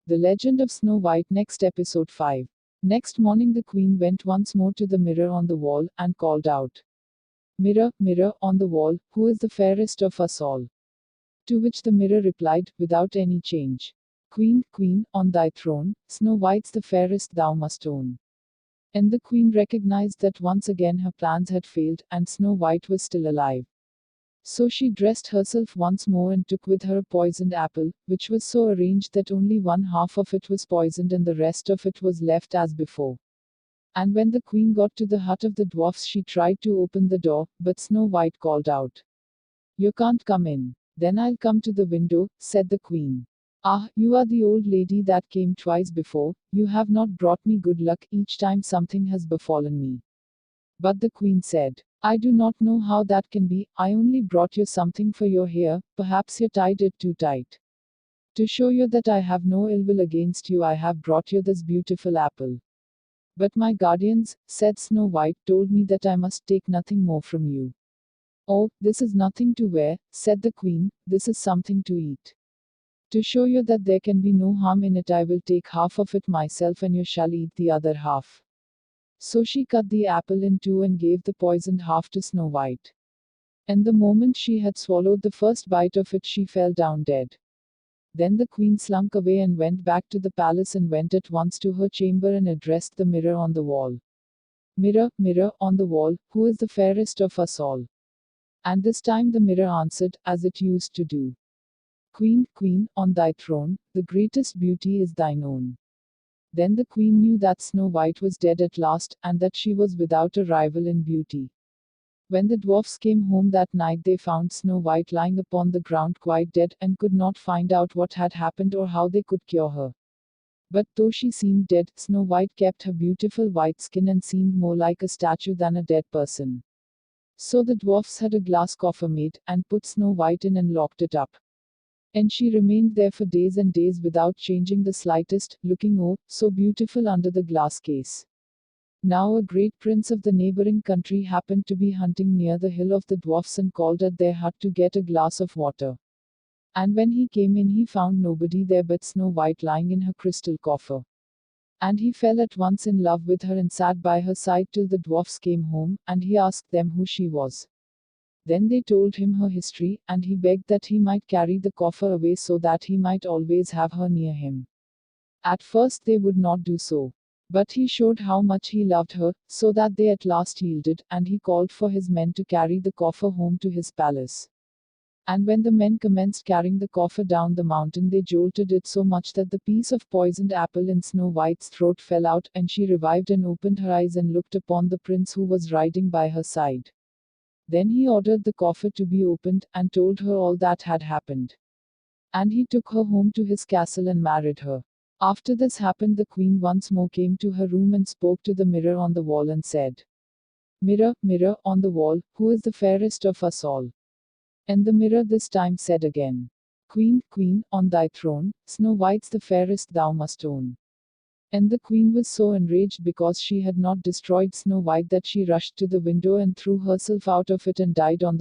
The Legend of Snow White. Next episode 5. Next morning the queen went once more to the mirror on the wall, and called out, "Mirror, mirror, on the wall, who is the fairest of us all?" To which the mirror replied, without any change, "Queen, queen, on thy throne, Snow White's the fairest thou must own." And the queen recognized that once again her plans had failed, and Snow White was still alive. So she dressed herself once more and took with her a poisoned apple, which was so arranged that only one half of it was poisoned and the rest of it was left as before. And when the queen got to the hut of the dwarfs, she tried to open the door, but Snow White called out, "You can't come in." "Then I'll come to the window," said the queen. "Ah, you are the old lady that came twice before, you have not brought me good luck, each time something has befallen me." But the queen said, "I do not know how that can be, I only brought you something for your hair, perhaps you tied it too tight. To show you that I have no ill will against you, I have brought you this beautiful apple." "But my guardians," said Snow White, "told me that I must take nothing more from you." "Oh, this is nothing to wear," said the queen, "this is something to eat. To show you that there can be no harm in it, I will take half of it myself and you shall eat the other half." So she cut the apple in two and gave the poisoned half to Snow White. And the moment she had swallowed the first bite of it, she fell down dead. Then the queen slunk away and went back to the palace and went at once to her chamber and addressed the mirror on the wall. "Mirror, mirror, on the wall, who is the fairest of us all?" And this time the mirror answered, as it used to do, "Queen, queen, on thy throne, the greatest beauty is thine own." Then the queen knew that Snow White was dead at last, and that she was without a rival in beauty. When the dwarfs came home that night, they found Snow White lying upon the ground quite dead, and could not find out what had happened or how they could cure her. But though she seemed dead, Snow White kept her beautiful white skin and seemed more like a statue than a dead person. So the dwarfs had a glass coffer made, and put Snow White in and locked it up. And she remained there for days and days without changing the slightest, looking oh, so beautiful under the glass case. Now a great prince of the neighboring country happened to be hunting near the hill of the dwarfs and called at their hut to get a glass of water. And when he came in, he found nobody there but Snow White lying in her crystal coffer. And he fell at once in love with her and sat by her side till the dwarfs came home, and he asked them who she was. Then they told him her history, and he begged that he might carry the coffer away so that he might always have her near him. At first they would not do so. But he showed how much he loved her, so that they at last yielded, and he called for his men to carry the coffer home to his palace. And when the men commenced carrying the coffer down the mountain, they jolted it so much that the piece of poisoned apple in Snow White's throat fell out, and she revived and opened her eyes and looked upon the prince who was riding by her side. Then he ordered the coffer to be opened, and told her all that had happened. And he took her home to his castle and married her. After this happened, the queen once more came to her room and spoke to the mirror on the wall and said, "Mirror, mirror, on the wall, who is the fairest of us all?" And the mirror this time said again, "Queen, queen, on thy throne, Snow White's the fairest thou must own." And the queen was so enraged because she had not destroyed Snow White that she rushed to the window and threw herself out of it and died on